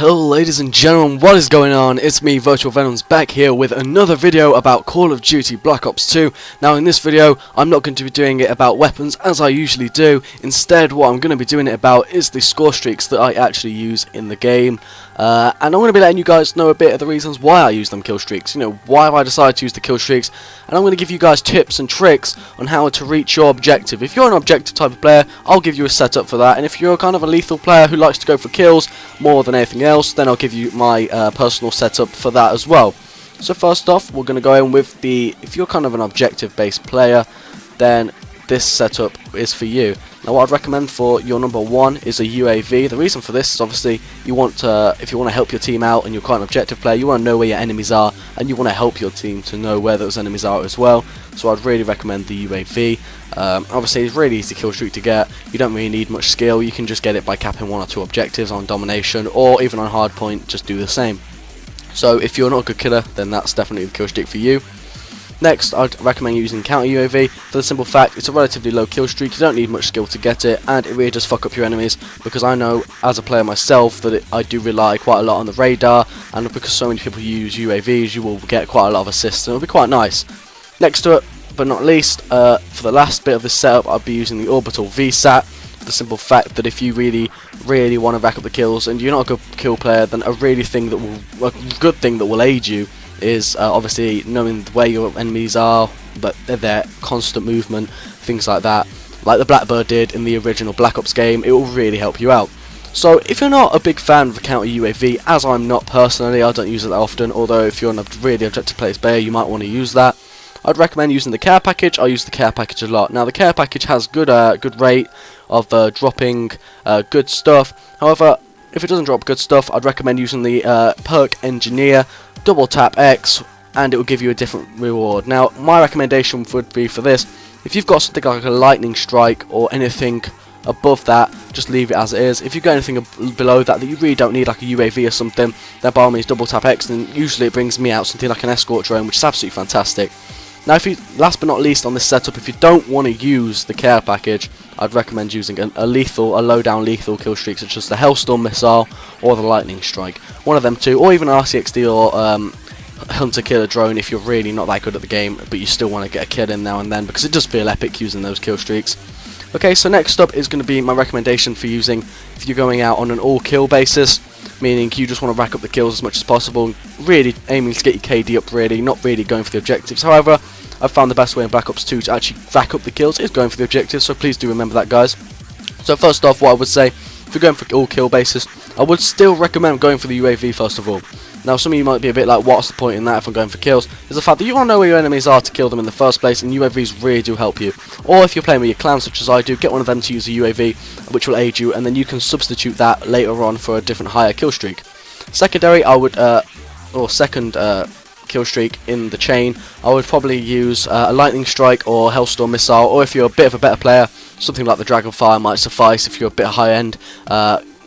Hello ladies and gentlemen, what is going on? It's me, Virtual VenomZ, back here with another video about Call of Duty Black Ops 2. Now in this video, I'm not going to be doing it about weapons as I usually do. Instead, what I'm going to be doing it about is the score streaks that I actually use in the game. And I'm going to be letting you guys know a bit of the reasons why I use them kill streaks. You know, why have I decided to use the kill streaks. And I'm going to give you guys tips and tricks on how to reach your objective. If you're an objective type of player, I'll give you a setup for that. And if you're kind of a lethal player who likes to go for kills more than anything else, then I'll give you my personal setup for that as well. So first off, we're going to go in with if you're kind of an objective based player, then this setup is for you. Now what I'd recommend for your number one is a UAV. The reason for this is obviously if you want to help your team out and you're quite an objective player, you want to know where your enemies are and you want to help your team to know where those enemies are as well. So I'd really recommend the UAV. Obviously it's really easy kill streak to get. You don't really need much skill. You can just get it by capping one or two objectives on domination, or even on hardpoint, just do the same. So if you're not a good killer, then that's definitely the kill streak for you. Next, I'd recommend using counter UAV for the simple fact it's a relatively low kill streak. You don't need much skill to get it, and it really does fuck up your enemies, because I know as a player myself that I do rely quite a lot on the radar, and because so many people use UAVs, you will get quite a lot of assists, and it'll be quite nice. Next to it, but not least, for the last bit of this setup, I'll be using the orbital VSAT for the simple fact that if you really want to rack up the kills and you're not a good kill player, then a good thing that will aid you is obviously knowing where your enemies are, but their constant movement, things like that, like the Blackbird did in the original Black Ops game. It will really help you out. So if you're not a big fan of the counter UAV, as I'm not personally, I don't use it that often, although if you're a really objective player, you might want to use that. I'd recommend using the care package. I use the care package a lot. Now the care package has good rate of dropping good stuff. However, if it doesn't drop good stuff, I'd recommend using the perk engineer, double tap X, and it will give you a different reward. Now my recommendation would be for this, if you've got something like a lightning strike or anything above that, just leave it as it is. If you've got anything below that you really don't need, like a UAV or something, then by all means double tap X, and usually it brings me out something like an escort drone, which is absolutely fantastic. Now, last but not least on this setup, if you don't want to use the care package, I'd recommend using a low down lethal kill streak, such as the Hellstorm missile or the lightning strike. One of them two, or even RCXD or hunter killer drone if you're really not that good at the game, but you still want to get a kill in now and then, because it does feel epic using those kill streaks. Okay, so next up is going to be my recommendation for using if you're going out on an all kill basis, meaning you just want to rack up the kills as much as possible, really aiming to get your KD up, really, not really going for the objectives. However, I've found the best way in Black Ops 2 to actually rack up the kills is going for the objectives, so please do remember that, guys. So first off, what I would say, if you're going for all kill basis, I would still recommend going for the UAV first of all. Now some of you might be a bit like, what's the point in that if I'm going for kills? Is the fact that you want to know where your enemies are to kill them in the first place, and UAVs really do help you. Or if you're playing with your clan such as I do, get one of them to use a UAV, which will aid you, and then you can substitute that later on for a different higher kill streak. Secondary, I would, second kill streak in the chain, I would probably use a lightning strike or Hellstorm missile, or if you're a bit of a better player, something like the Dragonfire might suffice. If you're a bit high end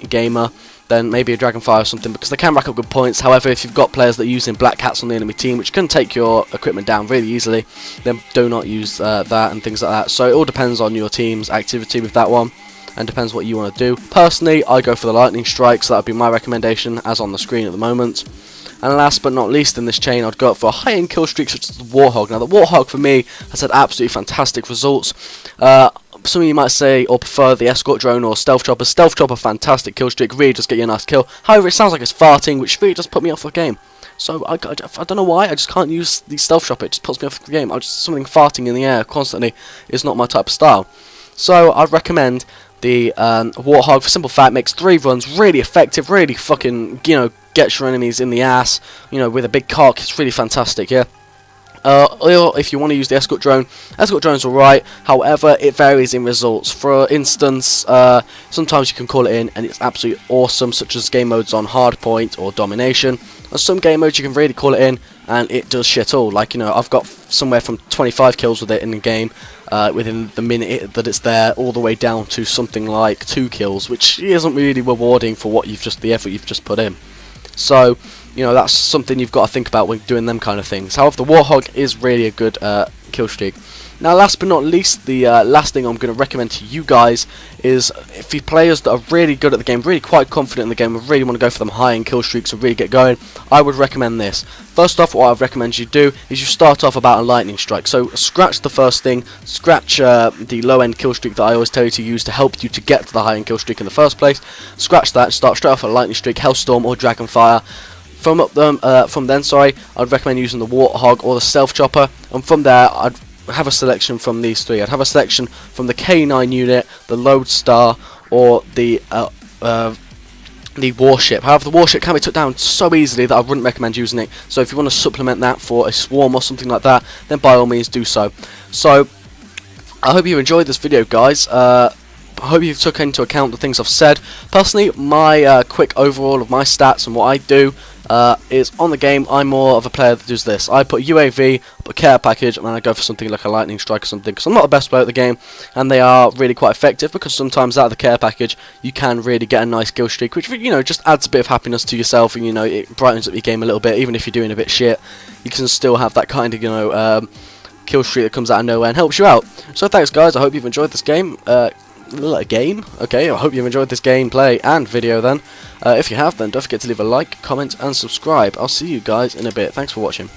gamer, then maybe a Dragonfire or something, because they can rack up good points. However, if you've got players that are using Black Cats on the enemy team, which can take your equipment down really easily, then do not use that and things like that. So it all depends on your team's activity with that one, and depends what you want to do. Personally, I go for the lightning strike, so that would be my recommendation as on the screen at the moment. And last but not least in this chain, I'd go for a high-end kill streak such as the Warthog. Now the Warthog for me has had absolutely fantastic results. Some of you might say or prefer the escort drone or stealth chopper. Stealth chopper, fantastic kill streak, really does get you a nice kill. However, it sounds like it's farting, which really does put me off the game. So I don't know why, I just can't use the stealth chopper. It just puts me off the game. Something farting in the air constantly is not my type of style. So I'd recommend the Warthog for simple fact, makes 3 runs, really effective, really fucking, gets your enemies in the ass, with a big cock. It's really fantastic, yeah. Or if you want to use the escort drone's alright, however it varies in results. For instance, sometimes you can call it in and it's absolutely awesome, such as game modes on hardpoint or domination. And some game modes you can really call it in and it does shit all. Like, I've got somewhere from 25 kills with it in the game within the minute that it's there, all the way down to something like 2 kills, which isn't really rewarding for the effort you've just put in. So you know, that's something you've got to think about when doing them kind of things. However, the Warthog is really a good kill streak. Now, last but not least, the last thing I'm going to recommend to you guys is if you players that are really good at the game, really quite confident in the game, and really want to go for them high-end kill streaks and really get going, I would recommend this. First off, what I recommend you do is you start off about a lightning strike. So scratch the first thing, scratch the low-end kill streak that I always tell you to use to help you to get to the high-end kill streak in the first place. Scratch that, start straight off a lightning streak, Hellstorm or Dragonfire. From then, I'd recommend using the Warthog or the Stealth Chopper, and from there I'd have a selection from these three. I'd have a selection from the K9 unit, the Lodestar, or the Warship. However, the Warship can be took down so easily that I wouldn't recommend using it. So if you want to supplement that for a Swarm or something like that, then by all means do so. So I hope you enjoyed this video, guys. I hope you took into account the things I've said. Personally, my quick overall of my stats and what I do is on the game, I'm more of a player that does this. I put UAV, I put care package, and then I go for something like a lightning strike or something, because I'm not the best player at the game, and they are really quite effective, because sometimes out of the care package you can really get a nice kill streak, which, you know, just adds a bit of happiness to yourself, and, you know, it brightens up your game a little bit. Even if you're doing a bit shit, you can still have that kind of, you know, kill streak that comes out of nowhere and helps you out. So thanks, guys. I hope you've enjoyed this game. Okay, I hope you've enjoyed this gameplay and video then. If you have, then don't forget to leave a like, comment and subscribe. I'll see you guys in a bit. Thanks for watching.